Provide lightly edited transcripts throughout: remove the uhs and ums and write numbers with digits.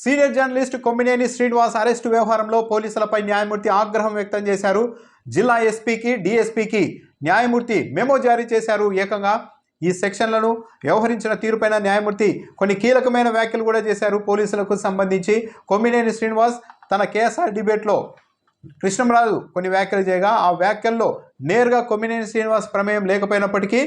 Senior journalist Kommineni Srinivas arrest వ్యవహారంలో పోలీసులపై న్యాయమూర్తి ఆగ్రహం వ్యక్తం చేశారు. జిల్లా ఎస్పీకి డీఎస్పీకి న్యాయమూర్తి మెమో జారీ చేశారు. ఏకంగా ఈ సెక్షన్లను వ్యవహరించిన తీరుపైన న్యాయమూర్తి కొన్ని కీలకమైన వ్యాఖ్యలు కూడా చేశారు. పోలీసులకు సంబంధించి కొమ్మినేని శ్రీనివాస్ తన కేఎస్ఆర్ డిబేట్లో కృష్ణంరాజు కొన్ని వ్యాఖ్యలు చేయగా ఆ వ్యాఖ్యల్లో నేరుగా కొమ్మినేని శ్రీనివాస్ ప్రమేయం లేకపోయినప్పటికీ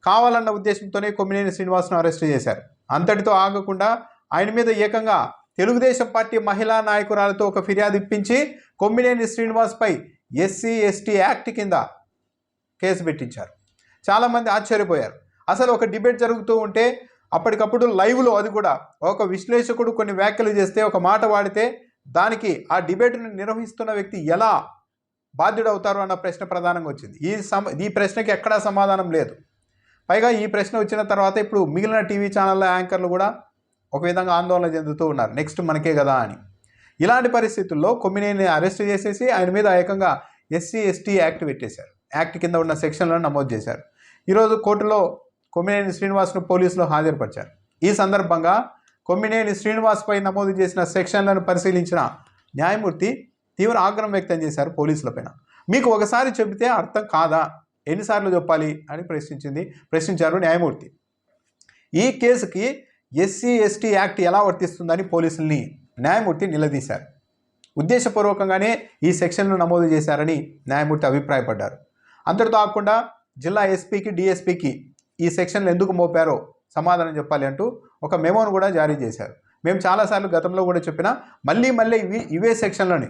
కావాలన్న ఉద్దేశంతోనే కొమ్మినేని శ్రీనివాస్ను అరెస్టు చేశారు. అంతటితో ఆగకుండా ఆయన మీద ఏకంగా తెలుగుదేశం పార్టీ మహిళా నాయకురాలతో ఒక ఫిర్యాదు ఇప్పించి కొమ్మినేని శ్రీనివాస్పై SC/ST యాక్ట్ కింద కేసు పెట్టించారు. చాలామంది ఆశ్చర్యపోయారు. అసలు ఒక డిబేట్ జరుగుతూ ఉంటే అప్పటికప్పుడు లైవ్లో అది కూడా ఒక విశ్లేషకుడు కొన్ని వ్యాఖ్యలు చేస్తే ఒక మాట వాడితే దానికి ఆ డిబేట్ను నిర్వహిస్తున్న వ్యక్తి ఎలా బాధ్యుడవుతారు అన్న ప్రశ్న ప్రధానంగా వచ్చింది. ఈ ప్రశ్నకి ఎక్కడా సమాధానం లేదు. పైగా ఈ ప్రశ్న వచ్చిన తర్వాత ఇప్పుడు మిగిలిన టీవీ ఛానళ్ళ యాంకర్లు కూడా ఒక విధంగా ఆందోళన చెందుతూ ఉన్నారు, నెక్స్ట్ మనకే కదా అని. ఇలాంటి పరిస్థితుల్లో కొమ్మినేని అరెస్ట్ చేసేసి ఆయన మీద ఏకంగా SC/ST యాక్ట్ పెట్టేశారు. యాక్ట్ కింద ఉన్న సెక్షన్లను నమోదు చేశారు. ఈరోజు కోర్టులో కొమ్మినేని శ్రీనివాస్ను పోలీసులు హాజరుపరిచారు. ఈ సందర్భంగా కొమ్మినేని శ్రీనివాస్పై నమోదు చేసిన సెక్షన్లను పరిశీలించిన న్యాయమూర్తి తీవ్ర ఆగ్రహం వ్యక్తం చేశారు పోలీసులపైన. మీకు ఒకసారి చెబితే అర్థం కాదా, ఎన్నిసార్లు చెప్పాలి అని ప్రశ్నించారు న్యాయమూర్తి. ఈ కేసుకి SC/ST యాక్ట్ ఎలా వర్తిస్తుందని పోలీసుల్ని న్యాయమూర్తి నిలదీశారు. ఉద్దేశపూర్వకంగానే ఈ సెక్షన్లు నమోదు చేశారని న్యాయమూర్తి అభిప్రాయపడ్డారు. అంతటితో కాకుండా జిల్లా ఎస్పీకి డీఎస్పీకి ఈ సెక్షన్లు ఎందుకు మోపారో సమాధానం చెప్పాలి అంటూ ఒక మెమోను కూడా జారీ చేశారు. మేము చాలాసార్లు గతంలో కూడా చెప్పినా మళ్ళీ ఇవే సెక్షన్లని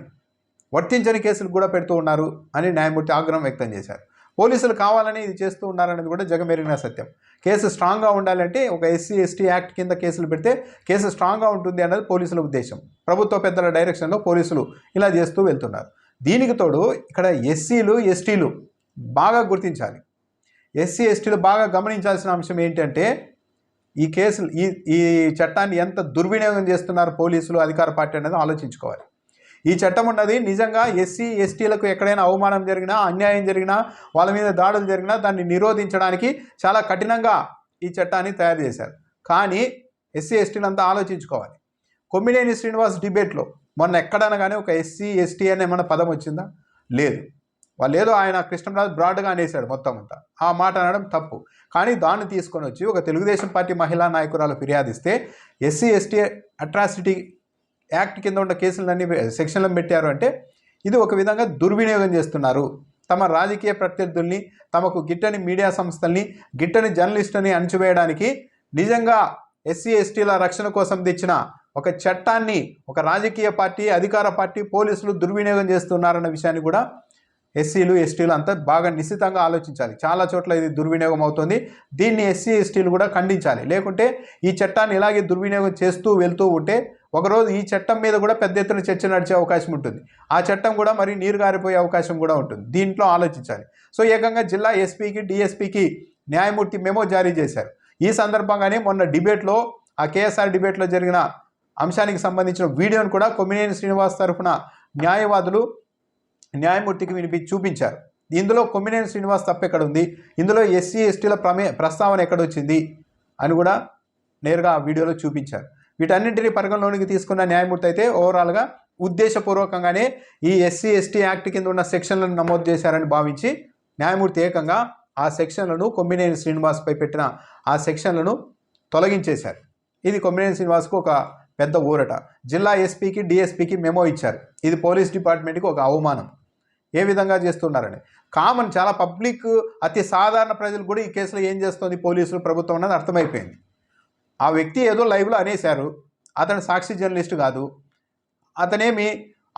వర్తించని కేసులు కూడా పెడుతూ ఉన్నారు అని న్యాయమూర్తి ఆగ్రహం వ్యక్తం చేశారు. పోలీసులు కావాలని ఇది చేస్తూ ఉన్నారనేది కూడా జగమెరిగిన సత్యం. కేసు స్ట్రాంగ్గా ఉండాలంటే ఒక SC/ST యాక్ట్ కింద కేసులు పెడితే కేసు స్ట్రాంగ్గా ఉంటుంది అన్నది పోలీసుల ఉద్దేశం. ప్రభుత్వ పెద్దల డైరెక్షన్లో పోలీసులు ఇలా చేస్తూ వెళ్తున్నారు. దీనికి తోడు ఇక్కడ SCలు STలు బాగా గుర్తించాలి. SC/STలు బాగా గమనించాల్సిన అంశం ఏంటంటే ఈ కేసులు ఈ చట్టాన్ని ఎంత దుర్వినియోగం చేస్తున్నారు పోలీసులు అధికార పార్టీ అనేది ఆలోచించుకోవాలి. ఈ చట్టం ఉన్నది నిజంగా SC/STలకు ఎక్కడైనా అవమానం జరిగినా, అన్యాయం జరిగినా, వాళ్ళ మీద దాడులు జరిగినా దాన్ని నిరోధించడానికి చాలా కఠినంగా ఈ చట్టాన్ని తయారు చేశారు. కానీ SC/STలు అంతా ఆలోచించుకోవాలి. కొమ్మినేని శ్రీనివాస్ డిబేట్లో మొన్న ఎక్కడైనా కానీ ఒక SC/ST అనే ఏమన్నా పదం వచ్చిందా? లేదు. వాళ్ళు ఏదో ఆయన కృష్ణంరాజు బ్రాడ్గా అనేసాడు మొత్తం అంతా. ఆ మాట అనడం తప్పు. కానీ దాన్ని తీసుకొని వచ్చి ఒక తెలుగుదేశం పార్టీ మహిళా నాయకురాలు ఫిర్యాదిస్తే SC/ST అట్రాసిటీ యాక్ట్ కింద ఉన్న కేసులన్నీ సెక్షన్లను పెట్టారు అంటే ఇది ఒక విధంగా దుర్వినియోగం చేస్తున్నారు. తమ రాజకీయ ప్రత్యర్థుల్ని, తమకు గిట్టని మీడియా సంస్థల్ని, గిట్టని జర్నలిస్టుని అణచివేయడానికి నిజంగా SC/STల రక్షణ కోసం తెచ్చిన ఒక చట్టాన్ని ఒక రాజకీయ పార్టీ, అధికార పార్టీ, పోలీసులు దుర్వినియోగం చేస్తున్నారన్న విషయాన్ని కూడా SCలు STలు అంతా బాగా నిశ్చితంగా ఆలోచించాలి. చాలా చోట్ల ఇది దుర్వినియోగం అవుతుంది. దీన్ని SC/STలు కూడా ఖండించాలి. లేకుంటే ఈ చట్టాన్ని ఇలాగే దుర్వినియోగం చేస్తూ వెళ్తూ ఉంటే ఒకరోజు ఈ చట్టం మీద కూడా పెద్ద ఎత్తున చర్చ నడిచే అవకాశం ఉంటుంది. ఆ చట్టం కూడా మరి నీరు గారిపోయే అవకాశం కూడా ఉంటుంది. దీంట్లో ఆలోచించాలి. సో ఏకంగా జిల్లా ఎస్పీకి DSPకి న్యాయమూర్తి మెమో జారీ చేశారు. ఈ సందర్భంగానే మొన్న డిబేట్లో ఆ కేఎస్ఆర్ డిబేట్లో జరిగిన అంశానికి సంబంధించిన వీడియోను కూడా కొమ్మినేని శ్రీనివాస్ తరఫున న్యాయవాదులు న్యాయమూర్తికి చూపించారు. ఇందులో కొమ్మినేని శ్రీనివాస్ తప్పెక్కడ ఉంది, ఇందులో SC/STల ప్రస్తావన ఎక్కడొచ్చింది అని కూడా నేరుగా ఆ వీడియోలో చూపించారు. వీటన్నింటినీ పరిగణలోనికి తీసుకున్న న్యాయమూర్తి అయితే ఓవరాల్గా ఉద్దేశపూర్వకంగానే ఈ SC/ST యాక్ట్ కింద ఉన్న సెక్షన్లను నమోదు చేశారని భావించి న్యాయమూర్తి ఏకంగా ఆ సెక్షన్లను కొమ్మినేని శ్రీనివాస్పై పెట్టిన ఆ సెక్షన్లను తొలగించేశారు. ఇది కొమ్మినేని శ్రీనివాస్కు ఒక పెద్ద ఊరట. జిల్లా ఎస్పీకి DSPకి మెమో ఇచ్చారు. ఇది పోలీస్ డిపార్ట్మెంట్కి ఒక అవమానం. ఏ విధంగా చేస్తున్నారని కామన్ చాలా పబ్లిక్ అతి సాధారణ ప్రజలు కూడా ఈ కేసులో ఏం చేస్తుంది పోలీసులు ప్రభుత్వం అన్నది అర్థమైపోయింది. ఆ వ్యక్తి ఏదో లైవ్లో అనేశారు. అతను సాక్షి జర్నలిస్ట్ కాదు. అతనేమి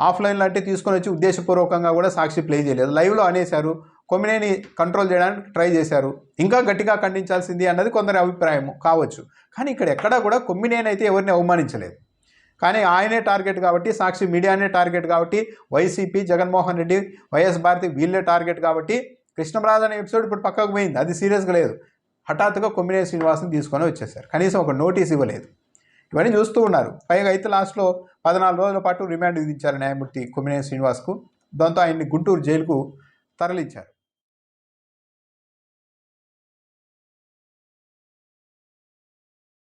ఆఫ్లైన్లో అంటే తీసుకొని వచ్చి ఉద్దేశపూర్వకంగా కూడా సాక్షి ప్లే చేయలేదు. లైవ్లో అనేశారు. కొమ్మినేని కంట్రోల్ చేయడానికి ట్రై చేశారు. ఇంకా గట్టిగా ఖండించాల్సింది అన్నది కొందరి అభిప్రాయం కావచ్చు. కానీ ఇక్కడ ఎక్కడా కూడా కొమ్మినేని అయితే ఎవరిని అవమానించలేదు. కానీ ఆయనే టార్గెట్ కాబట్టి, సాక్షి మీడియానే టార్గెట్ కాబట్టి, వైసీపీ, జగన్మోహన్ రెడ్డి, వైఎస్ భారతి వీళ్ళే టార్గెట్ కాబట్టి కృష్ణంరాజు అనే ఎపిసోడ్ ఇప్పుడు పక్కకు పోయింది. అది సీరియస్గా లేదు. హఠాత్తుగా కొమ్మినేని శ్రీనివాస్ని తీసుకొని వచ్చేసారు. కనీసం ఒక నోటీస్ ఇవ్వలేదు. ఇవన్నీ చూస్తూ ఉన్నారు. పైగా అయితే లాస్ట్లో 14 రోజుల పాటు రిమాండ్ విధించారు న్యాయమూర్తి కొమ్మినేని శ్రీనివాస్కు. దాంతో ఆయన్ని గుంటూరు జైలుకు తరలించారు.